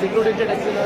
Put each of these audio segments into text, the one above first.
सिक्युरिटीच्या टॅक्सीला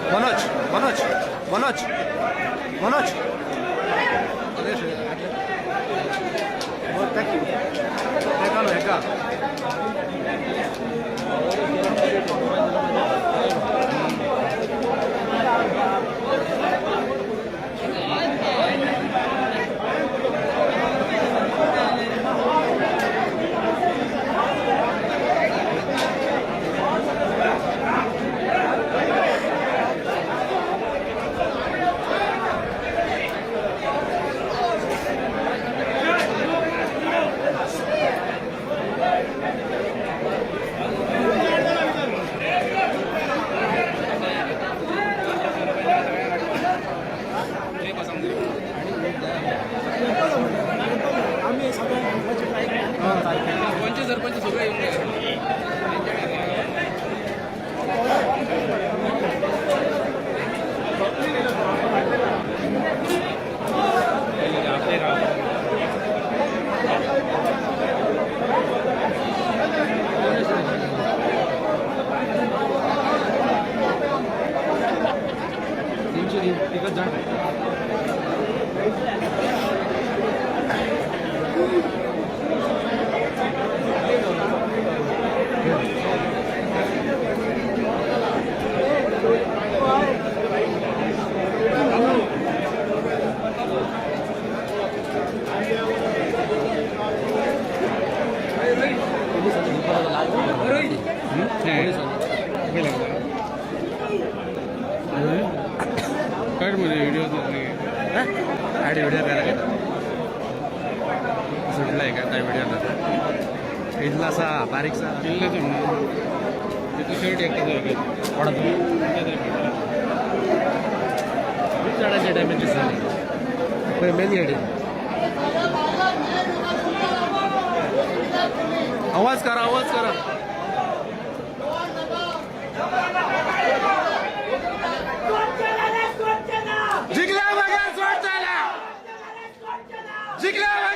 मनोज मनोज मनोज मनोज सरपंच सगळं येऊन तिकट जाण मध्ये व्हिडिओ ॲड व्हिडिओ करायला सुटला आहे का त्या व्हिडिओला इथला असा बारीकसा किल्ला तिथं शर्ट एकटा चढायच्या टायमाची झाली मेन गाडी आवाज करा जिंकल्या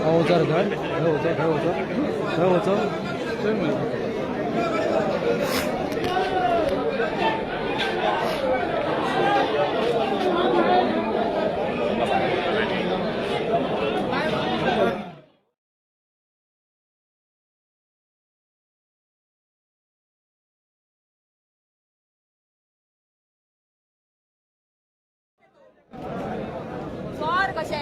वचर खंय वचो कशे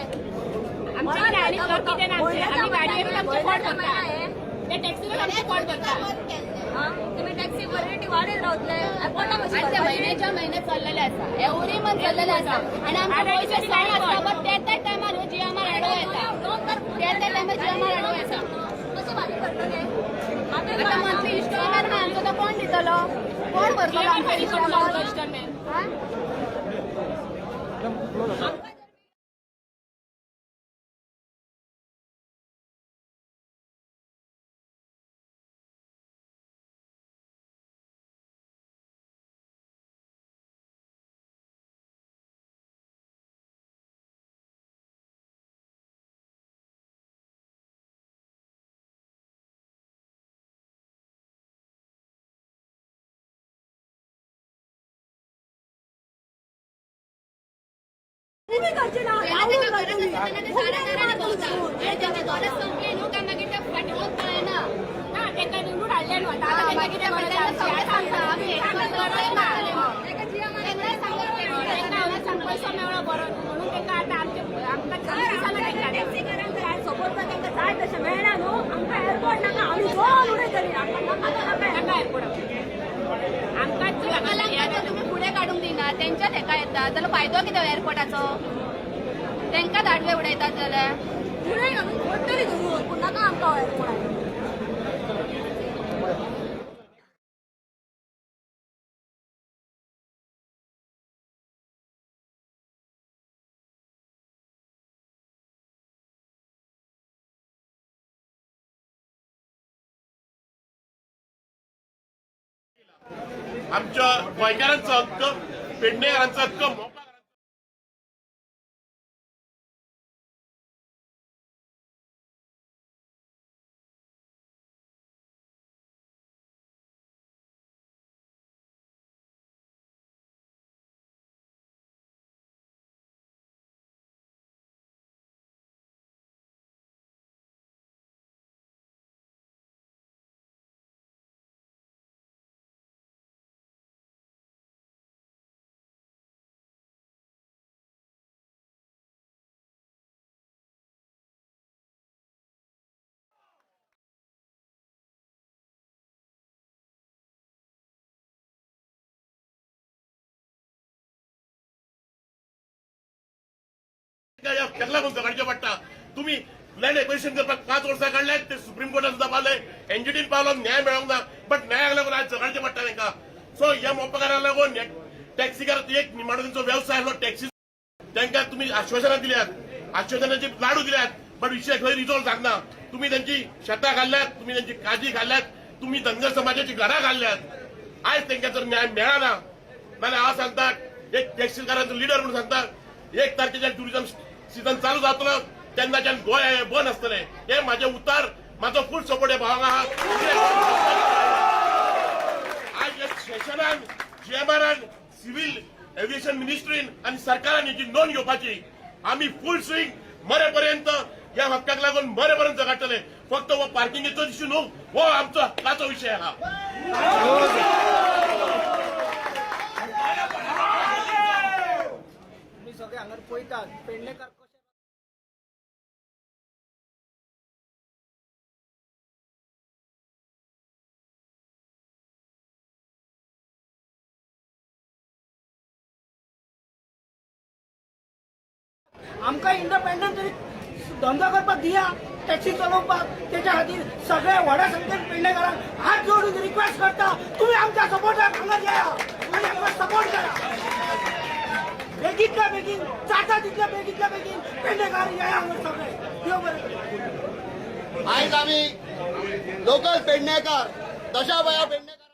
आमच्या आम्ही गाडीवर आमचे फॉट करता ते टॅक्सीवर आमचे फॉट करता तुम्ही टॅक्सी वरती वाढेल रावतले आणि महिन्याच्या महिन्यात चाललेले असा एवढी मन चाललेले असा आणि आमचे पैसे सण असता पण त्या टायमार जी आम्हाला अडव येता त्या टायमार जी आम्हाला अडव येता कशी बाकी करतले आता मंथली इन्स्टॉलमेंट आमचं तर कोण दितलो कोण भरतलो आमचं इन्स्टॉलमेंट पैसा मेळ्ळो बरो म्हणून तांकां आतां आमच्या सपोर्ट तांकां जाय तशें मेळना न्हू आमकां एअरपोर्ट नाका आमी दोन उडयतली नाका एअरपोर्ट आमकां तुमी फुडें काडूंक दिना तेंच्याच हेका येता जाल्यार फायदो कितें एअरपोर्टाचो तांकां धाडवे उडयतात जाल्यार फुडें घालून फोट तरी धरून पूण नाका आमकां एअरपोर्टाचो आमच्या गोंयकारांचो हक्क पेडणेकारांचो हक्क मोपा लागून काडचे पडटा तुम्ही लँड एक्विजिशन करपाक 5 वर्सां काडल्यात ते सुप्रीम कोर्टात सुद्धा पावले एनजीटीन पावलो न्याय मेळोंक ना बट न्यायाक लागून आज झगडचे पडटा तांकां सो ह्या मोपकारांक लागून टॅक्सीकार एक निमाणो तेंचो व्यवसाय आसलो टॅक्सी तांकां तुम्ही आश्वासनां दिल्यात आश्वासनाचे लाडू दिल्यात बट विशय खंय रिजॉल्व जावना तुम्ही त्यांची शेतां घाल्ल्यात तुम्ही त्यांची काजी घाल्ल्यात तुम्ही धनगर समाजाची घरां घाल्ल्यात आयज तांकां जर न्याय मेळना नाल्यार हांव सांगता एक टॅक्सीकारांचो लिडर म्हणून सांगता 1 तारखेच्या टुरिझम सीझन चालू जातलो तेन्नाच्यान गोंय बंद आसतलें हे माझे उतार माझो फुल सपोर्ट हे भावांक आहा आज या सेशनान जीएमआरान सिव्हिल एव्हिएशन मिनिस्ट्रीन आणि सरकारान हेची नोंद घेवपाची आमी फुल स्विंग मरेपर्यंत ह्या हक्काक लागून मरेपर्यंत झगडटले फक्त हो पार्किंगेचो इश्यू न्हू हो आमचो हक्काचो विशय आहा सगळे हांगर पळयतात पेडणेकार आमकां इंडिपेंडंट तरी धंदो करपाक दिया टॅक्सी चलोवपाक त्याच्या खातीर सगळे व्हडा संख्येन पेडणेकारांक हात जोडून रिक्वेस्ट करता तुम्ही आमच्या सपोर्टाक हांगा या आणि आमकां सपोर्ट करा बेगीतल्या बेगीन जाता तितल्या बेगीतल्या बेगीन पेडणेकार या हांगा सगळे देव बरें आयज आमी लोकल पेडणेकार दशाभया पेडणेकार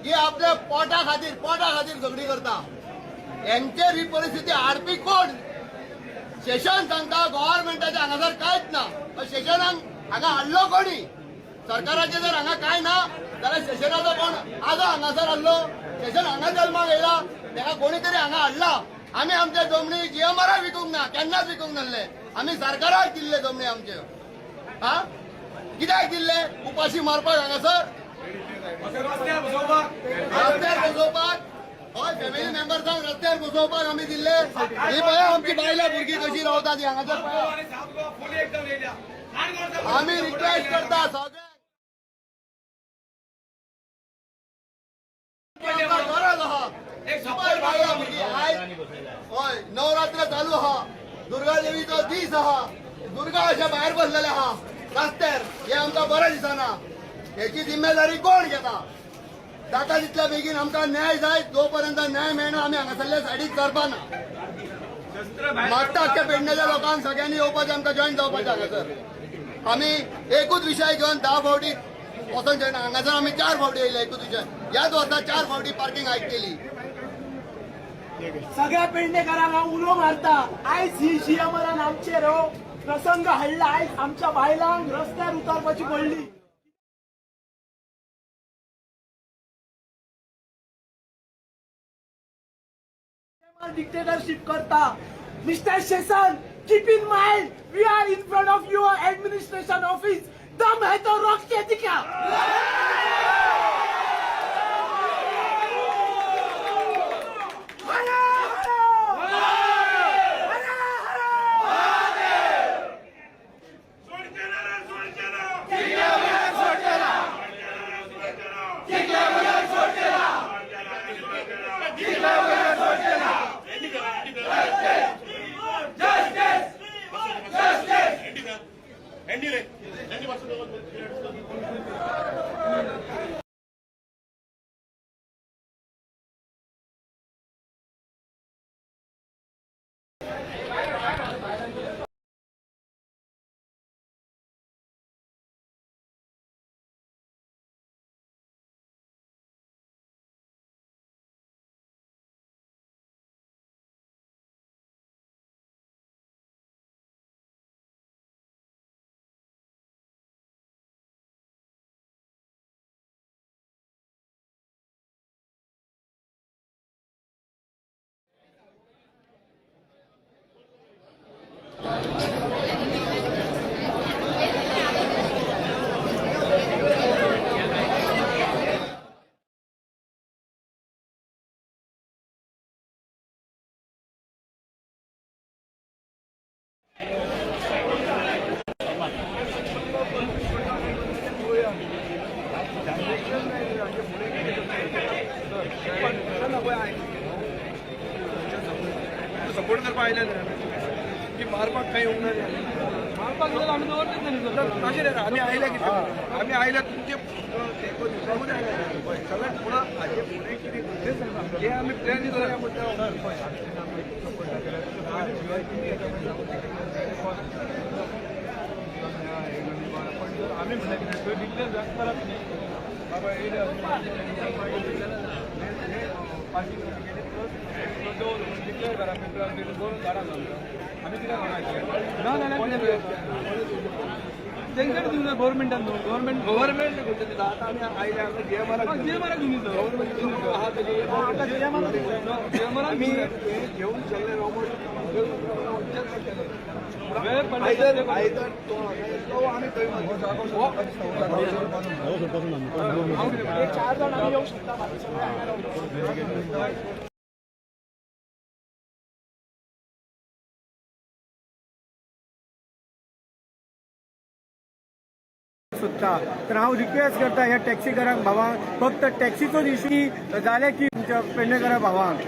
ही आपल्या पोटा खातीर झगडी करता यांचेर ही परिस्थिती हाडपी कोण? सेशन सांगता गव्हर्नमेंटाच्या हांगासर कांयच ना. सेशनाक हांगा हाडलो कोणी? सरकाराचे जर हांगा काय ना जाल्यार सेशनाचो कोण आजो हांगासर हाडलो? सेशन हांगा जल्माक येयला, ताका कोणी तरी हांगा हाडला. आमी आमचे जमनी जीएमआराक विकूंक ना, केन्नाच विकूंक नासले. आमी सरकाराक दिल्ले जमनी आमचे. हा कित्याक दिल्ले? उपाशी मारपाक हांगासर? रस्त्यार बसोवपाक? हय, फॅमिली मेंबर्सांक रस्त्यार बसोवपाक आमी दिल्ले. ही पळय आमची बायलां भुरगीं कशी रावता ती हांगासर पळय. आमी रिक्वेस्ट करता सगळ्यांक गरज आहा. super बायलां भुरगीं आयज हय नवरात्र चालू आहा, दुर्गा देवीचो दीस आहा, दुर्गा अशे भायर बसलेले आहा रस्त्यार. हे आमकां बरें दिसना. हेची जिम्मेदारी कोण घेता? जाता तितल्या बेगीन आमकां न्याय जाय. जोपर्यंत न्याय मेळना आमी हांगासरले सायडीक सरपाना. मागता अख्ख्या पेडणेच्या लोकांक सगळ्यांनी येवपाचें, आमकां जॉईन जावपाचें हांगासर. आमी एकूच विशय घेवन 10 फावटी वचोंक जायना. हांगासर आमी 4 फावटी येयले एकूच विशय. ह्याच वर्सा 4 फावटी पार्किंग हायक केली. सगळ्या पेडणेकारांक हांव उलो मारता. आयज ही जीएमआरान आमचेर प्रसंग हाडला. आयज आमच्या बायलांक रस्त्यार उतरपाची पडली. डिक्टेटरशिप करता. Mister Seshan, keep in mind we are in front of your administration office. दम है तो रोक के दिखा. सपोर्ट करपाक आयले की मारपाक काही येवंक ना. मारपाक गेलो आमी दवरलेच ना. तशें रे आमी आयले कितें? आमी आयले तुमचे दिवसामध्ये आयले पळय. सगळ्यात पुढं हाजे फुडें कितें हे आमी प्लॅन केल्या म्हणटा आमी म्हणलें कितें थंय डिक्लेअर जाता परत न्ही बाबा येयले पार्किंग डिक्लेअर करा. दोन झाडां आमी कित्याक म्हणायचें ना जाल्यार तेंच्यानी दिवं गव्हर्मेंटान गव्हर्मेंट दिता. आतां आमी आयले आमी जीएमआराक दिवं गव्हर्मेंट आमी घेवन सगळे आयदर तो आमी थंय 4 जाण आमी येवंक शकता. सुद्धा तर हांव रिक्वेस्ट करता ह्या टॅक्सीकारांक भावांक फक्त टॅक्सीचोच इशू जाले की पेडणेकारा भावांक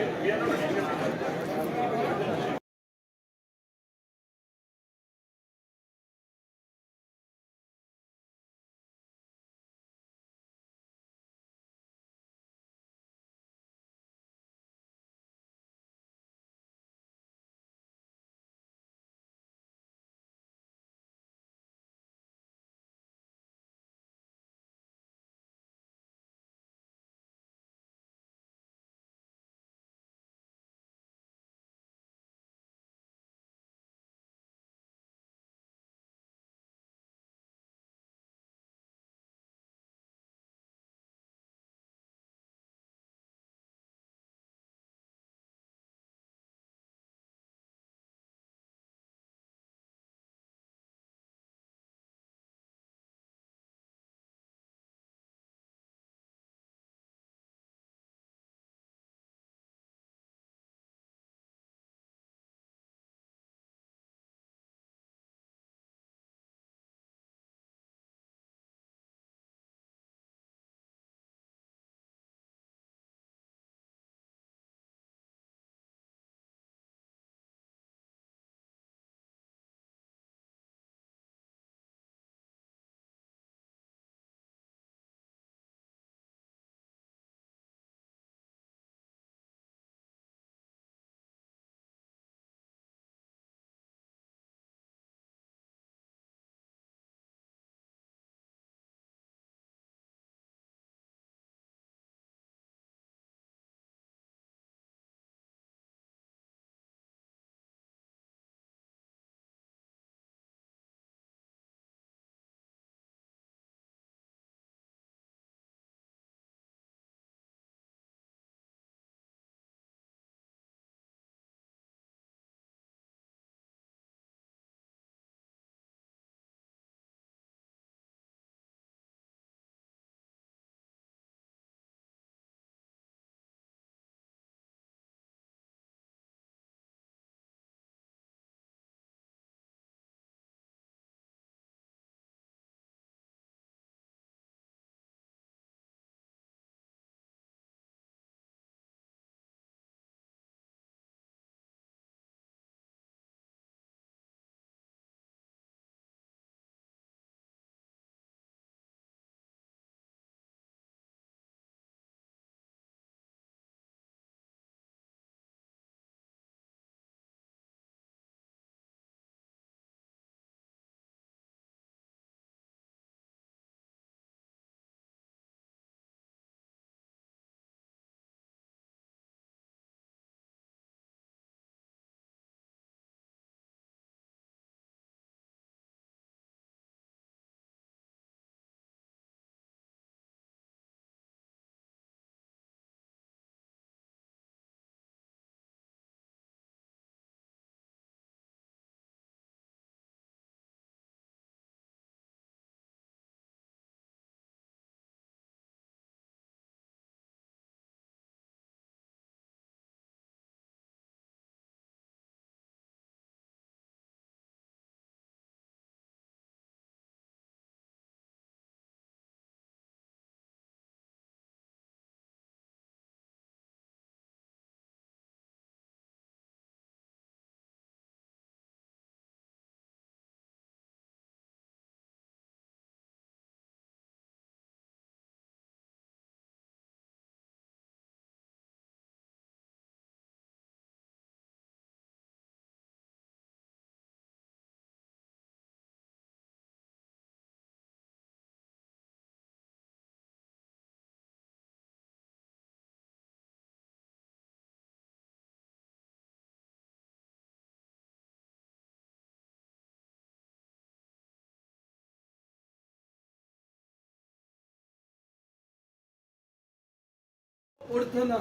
अर्थ ना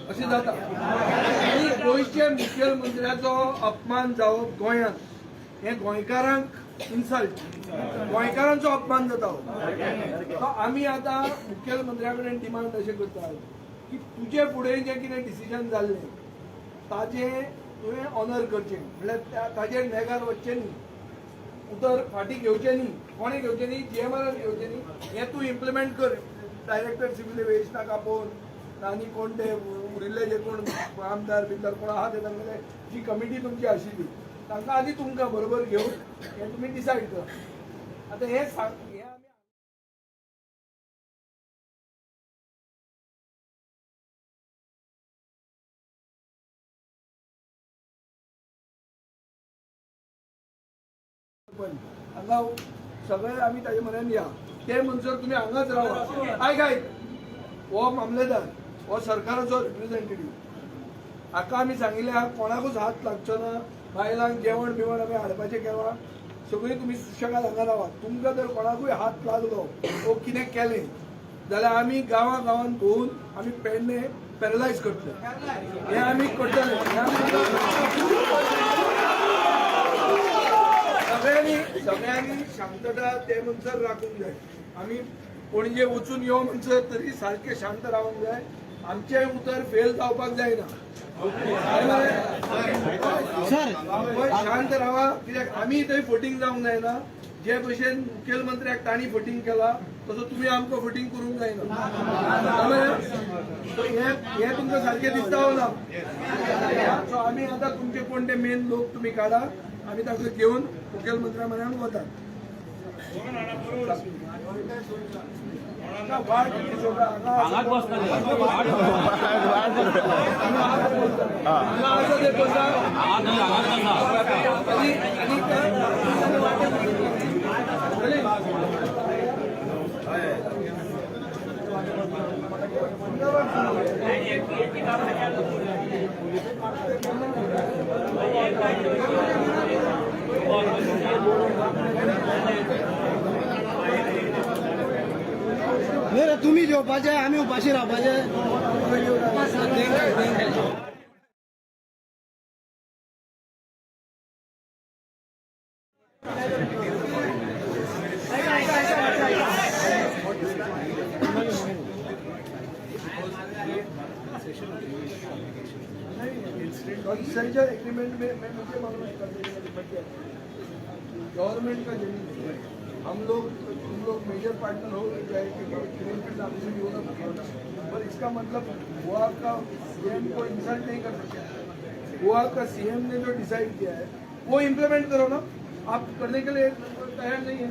अशें जाता आनी गोंयचे मुखेलमंत्र्याचो अपमान जावप गोंयांत हे गोंयकारांक इन्सल्ट गोंयकारांचो अपमान जाता हो. आमी आतां मुखेलमंत्र्या कडेन डिमांड अशें करतात की तुजे फुडें जें कितें डिसिजन जाल्लें ताजें तुवें ऑनर करचें म्हणल्यार ताजेर नेगार वचचें न्ही, उतर फाटीं घेवचें न्ही, कोणें घेवचें न्ही, GMR घेवचें न्ही, हें तूं इम्प्लिमेंट कर. डायरेक्टर सिव्हिल एव्हिएशनाक आपोवन आनी कोण ते उरिल्ले जे कोण आमदार बिमदार कोण आहा ते तांगेले जी कमिटी तुमची आशिल्ली तांकां आदी तुमकां बरोबर घेवन हें तुमी डिसायड करा. आतां हें आमी हांगा सगळे आमी ताजे म्हऱ्यान या ते म्हणसर तुमी हांगाच रावा. आयक हो मामलेदार हो सरकाराचो रिप्रेझेंटेटिव्ह, हाका आमी सांगिल्लें कोणाकूच हात लागचो ना, बायलांक जेवण बिवण आमी हाडपाचें केलां, सगळीं तुमी सुशेगाद हांगा रावात. तुमकां जर कोणाकूय हात लागलो वो कितें केलें जाल्यार आमी गांवां गांवांत भोंवून आमी पेडणे पॅरलायज करतले. हें आमी करतले. सगळ्यांनी शांतता ते म्हणसर राखूंक जाय. आमी पणजे वचून यो म्हणसर तरी सारखे शांत रावूंक जाय. आमचें उतर फेल जावपाक जायना. शांत रावा, कित्याक आमी थंय फटींग जावंक जायना. जे भशेन मुखेलमंत्र्याक तांणी फटींग केला तसो तुमी आमकां फटींग करूंक जायना. हें तुमकां सारकें दिसता वो ना. सो आमी आतां तुमचे कोण ते मेन लोक तुमी काडा, आमी तांकां घेवन मुखेलमंत्र्या म्हऱ्यान वतात. तुम्ही जेवपाचे आमी उपाशी रावपाचे. सेंट्रल एग्रीमेंट में मुझे मालूम है गवर्नमेंट का जमीन है, हम लोग मेजर पार्टनर हो जाए कि होगा, पर इसका मतलब गोवा का सीएम को इंसल्ट नहीं कर सकते. गोवा का सीएम ने जो डिसाइड किया है वो इम्प्लीमेंट करो ना. आप करने के लिए तैयार नहीं है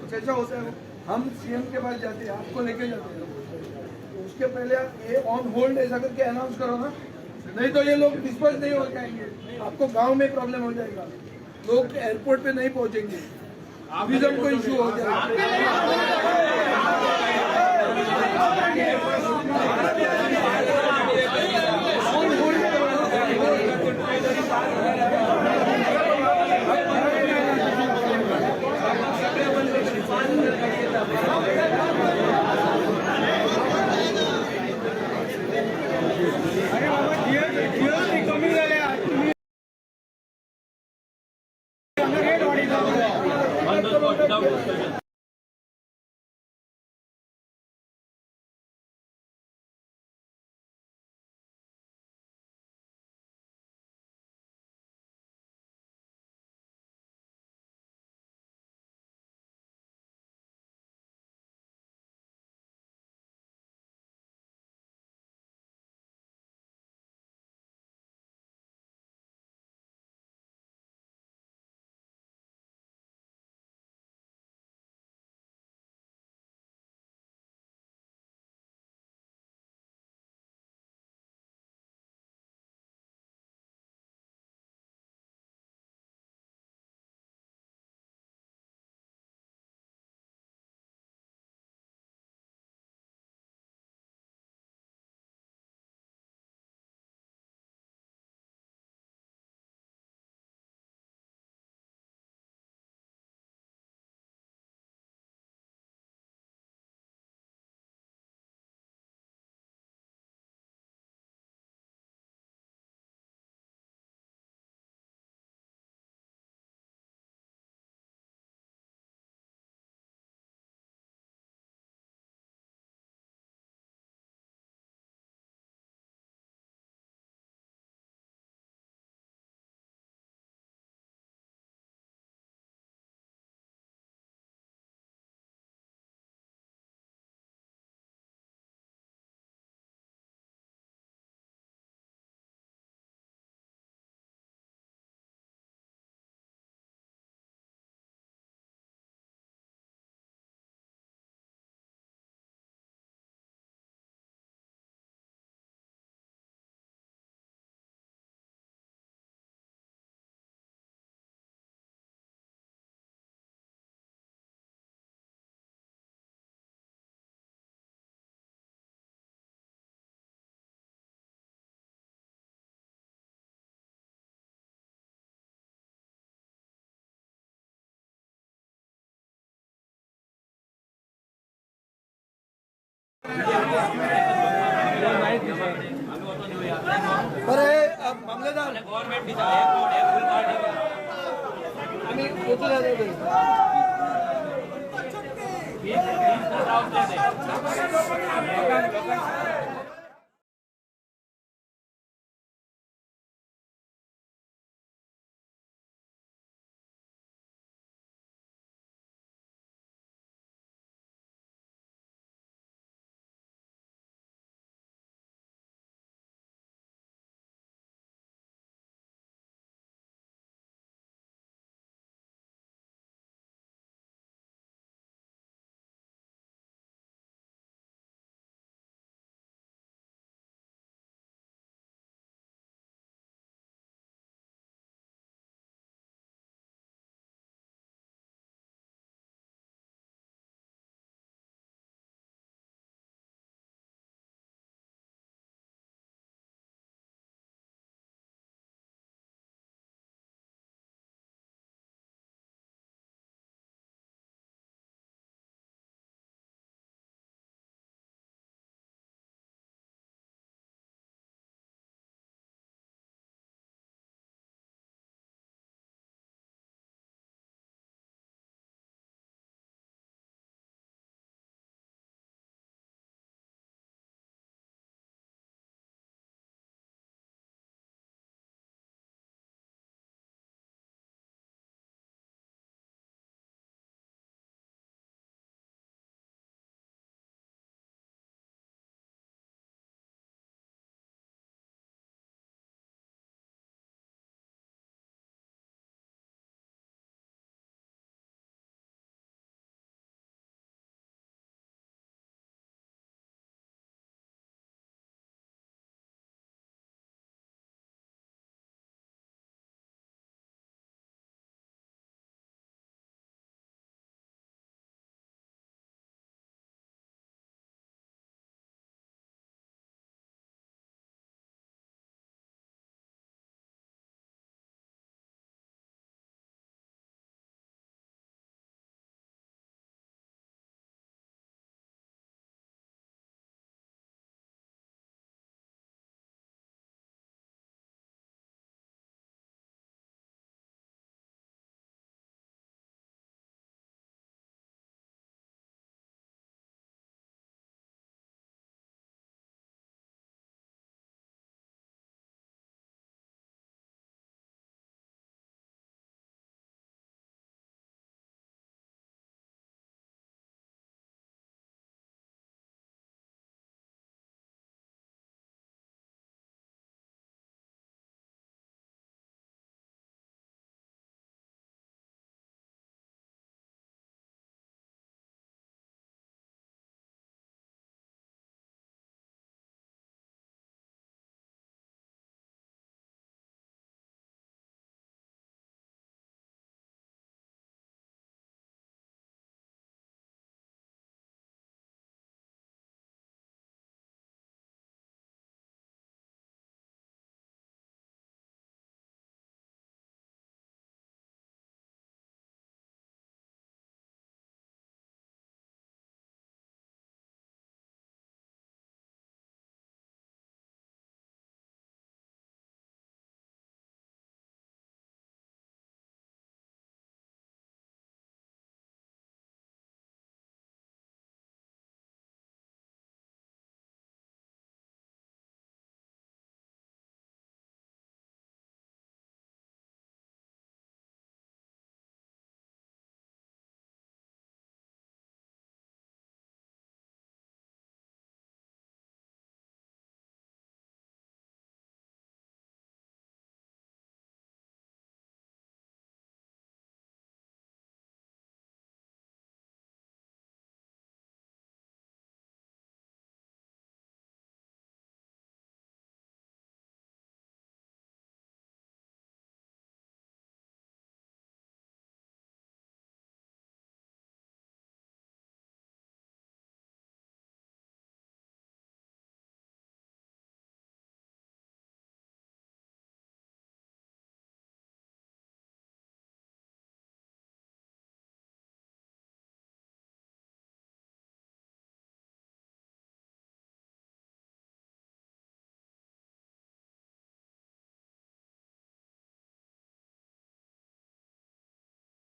तो कैसा होता है? हम सीएम के पास जाते हैं, आपको लेके जाते हैं, तो उसके पहले आप ये ऑन होल्ड ऐसा करके अनाउंस करो ना, नहीं तो ये लोग डिस्पर्स नहीं हो जाएंगे. आपको गांव में प्रॉब्लम हो जाएगा, लोग एयरपोर्ट पे नहीं पहुंचेंगे, विजन को इशू हो जाएगा. मामलेदार आम्ही पोचू द्या